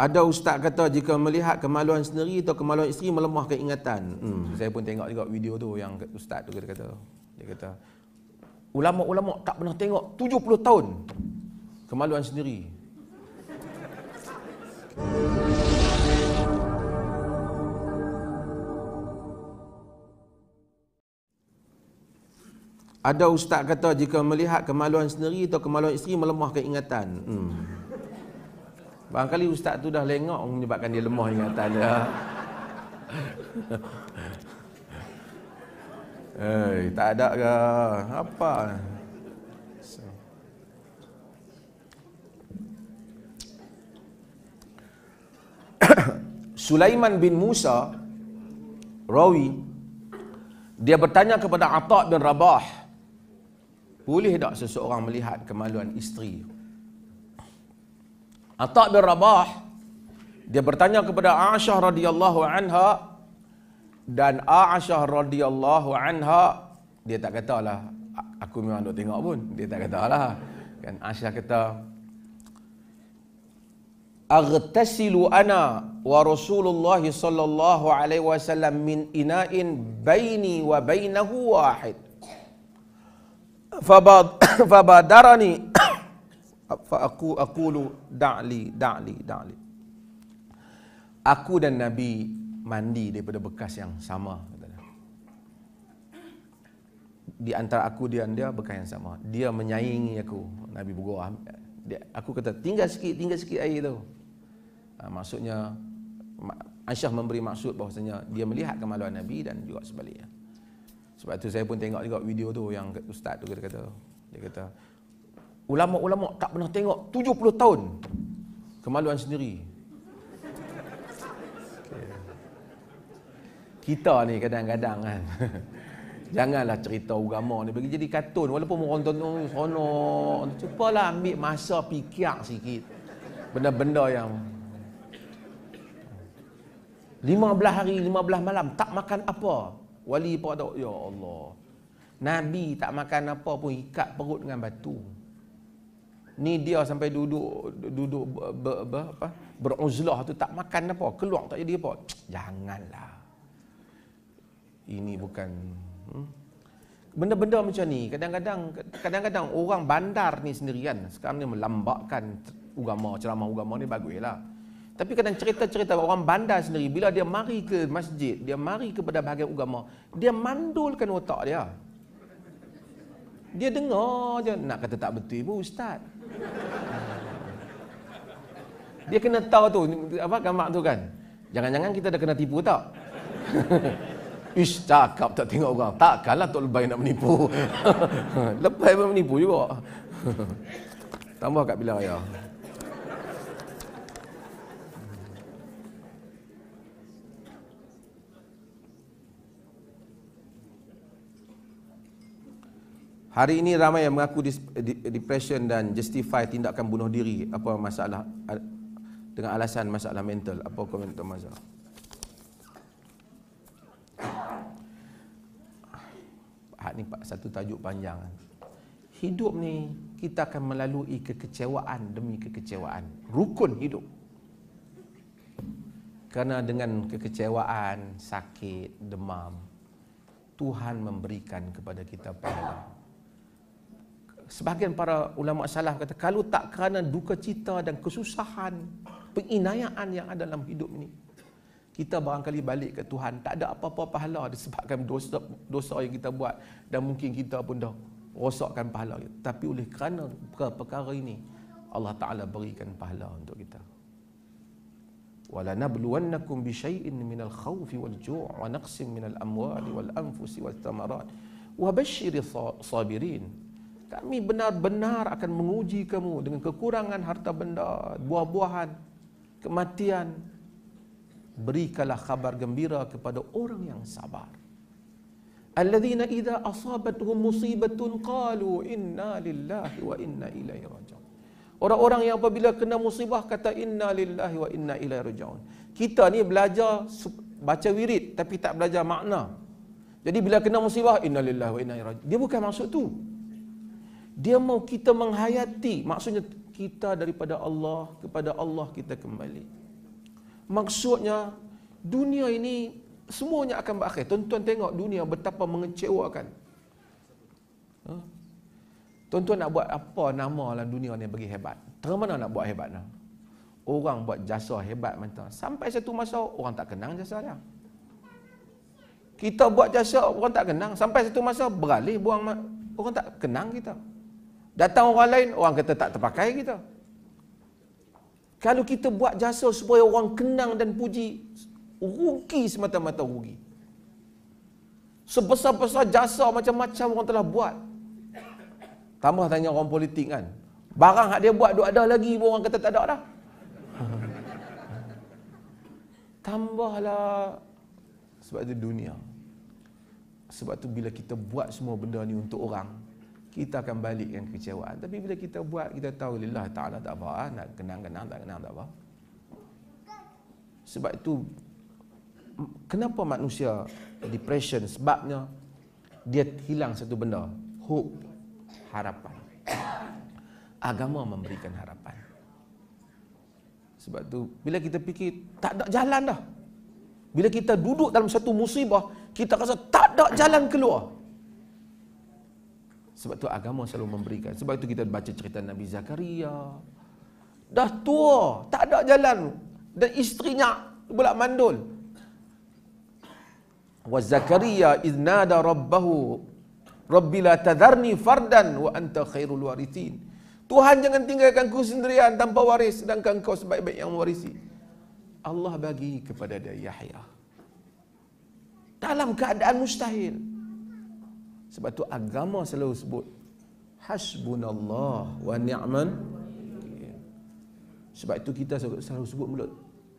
Ada ustaz kata jika melihat kemaluan sendiri atau kemaluan isteri melemahkan ingatan. Saya pun tengok juga video tu yang ustaz tu dia kata ulama-ulama tak pernah tengok 70 tahun kemaluan sendiri. Ada ustaz kata jika melihat kemaluan sendiri atau kemaluan isteri melemahkan ingatan. Barangkali ustaz tu dah lengok menyebabkan dia lemah ingatan dia. Tak ada ke apa? Sulaiman bin Musa rawi, dia bertanya kepada Atha' bin Rabah, boleh tak seseorang melihat kemaluan isteri? Atha' bin Rabah dia bertanya kepada Aisyah radhiyallahu anha, dan Aisyah radhiyallahu anha dia tak katalah aku memang nak tengok pun, dia tak katalah kan. Aisyah kata, aghtasilu ana wa Rasulullah sallallahu alaihi wasallam min ina'in baini wa bainahu wahid fabadarani fa aqulu da'li. Aku dan Nabi mandi daripada bekas yang sama, katanya. Di antara aku dan dia bekas yang sama. Dia menyaingi aku, Nabi bergurau. Aku kata tinggal sikit air tu. Maksudnya Aisyah memberi maksud bahawasanya dia melihat kemaluan Nabi dan juga sebaliknya. Sebab tu saya pun tengok juga video tu yang ustaz tu dia kata ulama-ulama tak pernah tengok 70 tahun kemaluan sendiri. Kita ni kadang-kadang kan janganlah cerita agama ni bagi jadi kartun, walaupun orang tonton seronok, cubalah ambil masa fikir sikit benda-benda yang 15 hari 15 malam tak makan apa, wali pada ya Allah, Nabi tak makan apa pun ikat perut dengan batu. Ni dia sampai duduk beruzlah tu tak makan apa, keluar tak jadi apa. Janganlah. Ini bukan benda-benda macam ni. Kadang-kadang orang bandar ni sendirian sekarang ni melambakkan agama, ceramah agama ni baguslah. Tapi kadang cerita-cerita orang bandar sendiri, bila dia mari ke masjid, dia mari kepada bahagian agama, dia mandulkan otak dia. Dia dengar je, nak kata tak betul pun ustaz. Dia kena tahu tu, apa gamak tu kan. Jangan-jangan kita dah kena tipu tak? Ish, cakap tak tengok orang. Takkanlah Tok Lebay nak menipu. Lebay pun menipu juga. Tambah kat Pilihan Raya. Hari ini ramai yang mengaku depression dan justify tindakan bunuh diri. Apa masalah dengan alasan masalah mental? Apa komen Tuan Mazhar? Ni satu tajuk panjang. Hidup ni kita akan melalui kekecewaan demi kekecewaan. Rukun hidup. Kerana dengan kekecewaan, sakit, demam, Tuhan memberikan kepada kita pahala. Sebahagian para ulama salaf kata, kalau tak kerana duka cita dan kesusahan, penginayaan yang ada dalam hidup ni, kita barangkali balik ke Tuhan, tak ada apa-apa pahala disebabkan dosa yang kita buat, dan mungkin kita pun dah rosakkan pahala kita. Tapi oleh kerana perkara ini, Allah Ta'ala berikan pahala untuk kita. وَلَنَبْلُوَنَّكُمْ بِشَيْءٍ مِنَ الْخَوْفِ وَالْجُوعِ وَنَقْصٍ مِنَ الْأَمْوَالِ وَالْأَنْفُسِ وَالثَّمَرَاتِ وَبَشِّرِ الصَّابِرِينَ. Kami benar-benar akan menguji kamu dengan kekurangan harta benda, buah-buahan, kematian. Berikanlah khabar gembira kepada orang yang sabar. Alladzina idza asabatuhum musibatun qalu inna lillahi wa inna ilaihi raji'un. Orang-orang yang apabila kena musibah kata inna lillahi wa inna ilaihi raji'un. Kita ni belajar baca wirid tapi tak belajar makna. Jadi bila kena musibah inna lillahi wa inna ilaihi raji'un. Dia bukan maksud tu. Dia mau kita menghayati, maksudnya kita daripada Allah, kepada Allah kita kembali. Maksudnya dunia ini semuanya akan berakhir. Tuan-tuan tengok dunia betapa mengecewakan. Tuan-tuan nak buat apa nama dalam dunia ni bagi hebat? Terus mana nak buat hebat nak? Orang buat jasa hebat macam sampai satu masa orang tak kenang jasa dia. Kita buat jasa orang tak kenang, sampai satu masa beralih buang orang tak kenang kita. Datang orang lain, orang kata tak terpakai kita. Kalau kita buat jasa supaya orang kenang dan puji, rugi semata-mata rugi. Sebesar-besar jasa macam-macam orang telah buat. Tambah tanya orang politik kan, barang hak dia buat duk ada lagi, orang kata tak ada dah. Tambahlah. Sebab itu dunia. Sebab tu bila kita buat semua benda ni untuk orang, kita akan balikkan kekecewaan. Tapi bila kita buat, kita tahu lillah ta'ala tak apa, nak kenang-kenang tak kenang tak apa. Sebab itu kenapa manusia depression? Sebabnya dia hilang satu benda, hope, harapan. Agama memberikan harapan. Sebab tu bila kita fikir tak ada jalan dah, bila kita duduk dalam satu musibah, kita rasa tak ada jalan keluar. Sebab tu agama selalu memberikan. Sebab itu kita baca cerita Nabi Zakaria. Dah tua, tak ada jalan. Dan isterinya pula mandul. Wa Zakaria idh nada rabbahu Rabbi la tadharni fardan wa anta khairul warithin. Tuhan jangan tinggalkan ku sendirian tanpa waris, sedangkan kau sebaik-baik yang mewarisi. Allah bagi kepada dia Yahya dalam keadaan mustahil. Sebab tu agama selalu sebut hasbunallah wa ni'man. Sebab itu kita selalu sebut mulut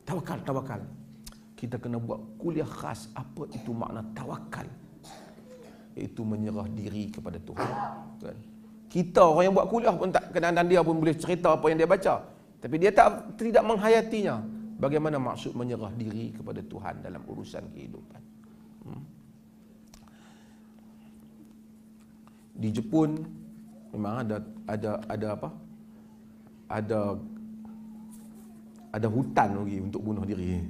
tawakal, tawakal. Kita kena buat kuliah khas apa itu makna tawakal. Itu menyerah diri kepada Tuhan. Kan? Kita orang yang buat kuliah pun tak, kadang-kadang dia pun boleh cerita apa yang dia baca, tapi dia tidak menghayatinya. Bagaimana maksud menyerah diri kepada Tuhan dalam urusan kehidupan. Di Jepun memang ada apa? Ada hutan lagi untuk bunuh diri.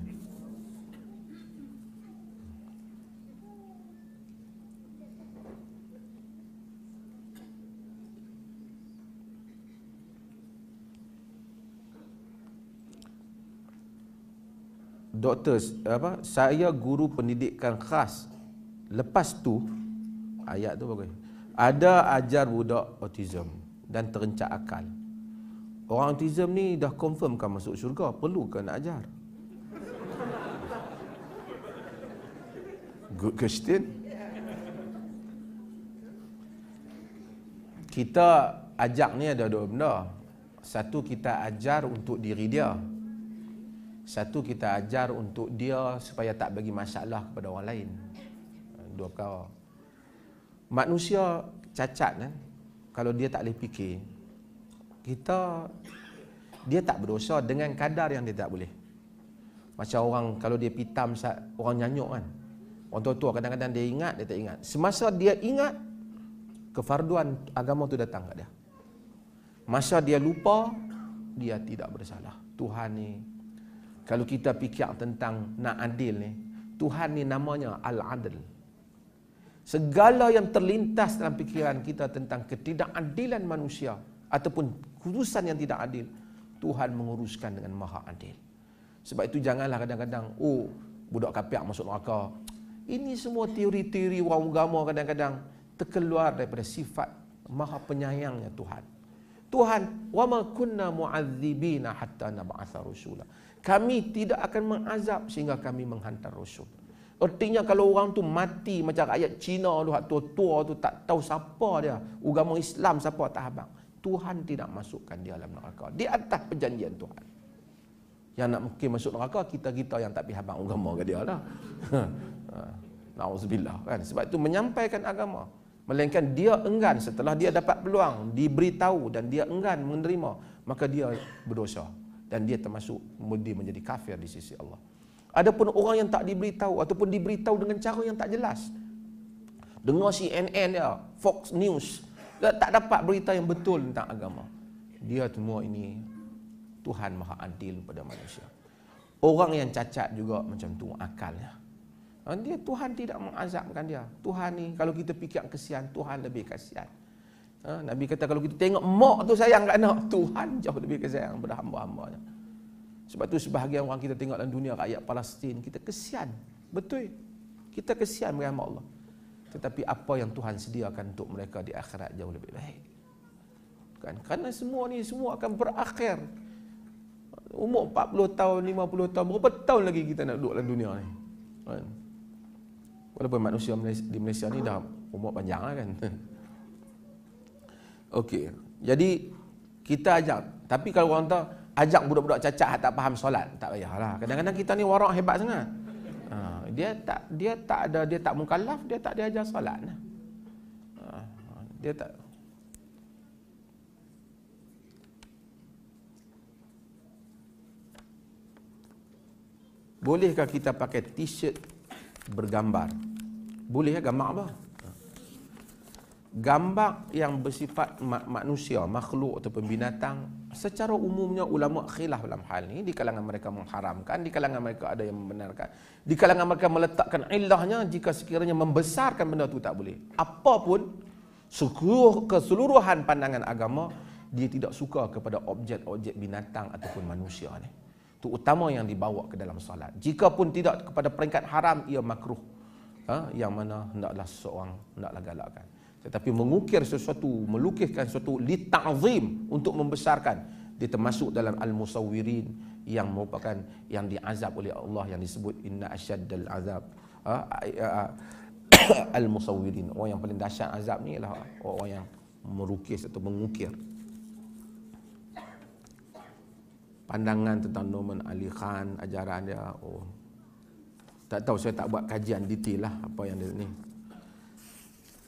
Doktor, saya guru pendidikan khas. Lepas tu, ayat tu bagus. Ada ajar budak autism dan terencak akal. Orang autism ni dah confirm kan masuk syurga, perlu ke nak ajar? Good question. Kita ajak ni ada dua benda. Satu, kita ajar untuk diri dia. Satu, kita ajar untuk dia supaya tak bagi masalah kepada orang lain. Dua perkara. Manusia cacat kan, kalau dia tak boleh fikir, dia tak berdosa dengan kadar yang dia tak boleh. Macam orang kalau dia pitam, orang nyanyuk kan, orang tua-tua kadang-kadang dia ingat, dia tak ingat. Semasa dia ingat, kefarduan agama tu datang kat dia. Masa dia lupa, dia tidak bersalah. Tuhan ni, kalau kita fikir tentang nak adil ni, Tuhan ni namanya Al-Adil. Segala yang terlintas dalam fikiran kita tentang ketidakadilan manusia ataupun keputusan yang tidak adil, Tuhan menguruskan dengan maha adil. Sebab itu janganlah kadang-kadang, budak kapiak masuk neraka. Ini semua teori-teori orang agama kadang-kadang terkeluar daripada sifat maha penyayangnya Tuhan. Tuhan, wa ma kunna mu'adzibina hatta nab'atha rasula. Kami tidak akan mengazab sehingga kami menghantar rasul. Artinya kalau orang tu mati macam rakyat Cina tu, hak tua-tua tu, tak tahu siapa dia, agama Islam siapa tak habang, Tuhan tidak masukkan dia dalam neraka. Di atas perjanjian Tuhan. Yang nak mungkin masuk neraka, kita-kita yang tak habang agama ke dia lah. Nauzubillah kan. Sebab itu menyampaikan agama, melainkan dia enggan setelah dia dapat peluang, diberitahu dan dia enggan menerima, maka dia berdosa dan dia termasuk dia menjadi kafir di sisi Allah. Adapun orang yang tak diberitahu ataupun diberitahu dengan cara yang tak jelas, dengar CNN dia, Fox News, dia tak dapat berita yang betul tentang agama, dia semua ini Tuhan maha adil pada manusia. Orang yang cacat juga macam tu akalnya. Dia Tuhan tidak mengazabkan dia. Tuhan ni kalau kita fikir kesian, Tuhan lebih kasihan. Nabi kata kalau kita tengok mak tu sayang kat anak, Tuhan jauh lebih kasihan pada hamba-hambanya. Sebab tu sebahagian orang kita tengok dalam dunia rakyat Palestin, kita kesian. Betul. Kita kesian dengan Allah. Tetapi apa yang Tuhan sediakan untuk mereka di akhirat jauh lebih baik. Kan? Kerana semua ni semua akan berakhir. Umur 40 tahun, 50 tahun, berapa tahun lagi kita nak duduk dalam dunia ni? Kan? Walaupun manusia di Malaysia ni dah umur panjang lah kan. Okey, jadi kita ajak. Tapi kalau orang tahu ajak budak-budak cacat tak faham solat, tak payahlah. Kadang-kadang kita ni warak hebat sangat. Dia tak mukallaf, dia tak diajar solat. Dia tak. Bolehkah kita pakai t-shirt bergambar? Boleh ya, gambar apa? Gambar yang bersifat manusia, makhluk ataupun binatang, secara umumnya ulama khilaf dalam hal ini. Di kalangan mereka mengharamkan, di kalangan mereka ada yang membenarkan, di kalangan mereka meletakkan ilahnya jika sekiranya membesarkan benda itu tak boleh. Apapun keseluruhan pandangan agama, dia tidak suka kepada objek-objek binatang ataupun manusia ni. Itu utama yang dibawa ke dalam solat. Jikapun tidak kepada peringkat haram, ia makruh. Yang mana hendaklah seseorang hendaklah galakkan. Tetapi mengukir sesuatu, melukiskan sesuatu li ta'zim untuk membesarkan, dia termasuk dalam al-musawwirin yang merupakan yang diazab oleh Allah, yang disebut inna asyaddal azab al-musawwirin. Orang yang paling dahsyat azab ni ialah orang yang merukis atau mengukir. Pandangan tentang Norman Ali Khan, ajaran dia, tak tahu, saya tak buat kajian detail lah apa yang dia ni.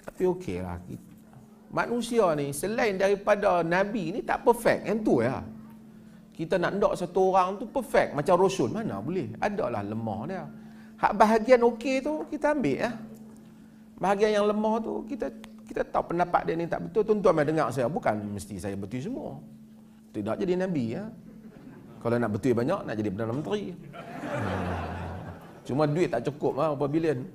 Tapi okey lah, manusia ni selain daripada Nabi ni tak perfect, yang tu ya. Kita nak ndak satu orang tu perfect macam Rasul, mana boleh, adalah lemah dia. Hak bahagian okey tu kita ambil ya. Bahagian yang lemah tu kita tahu pendapat dia ni tak betul. Tuan-tuan mai dengar saya, bukan mesti saya betul semua. Tidak jadi Nabi ya. Kalau nak betul banyak, nak jadi Perdana Menteri. Cuma duit tak cukup lah, berapa bilion.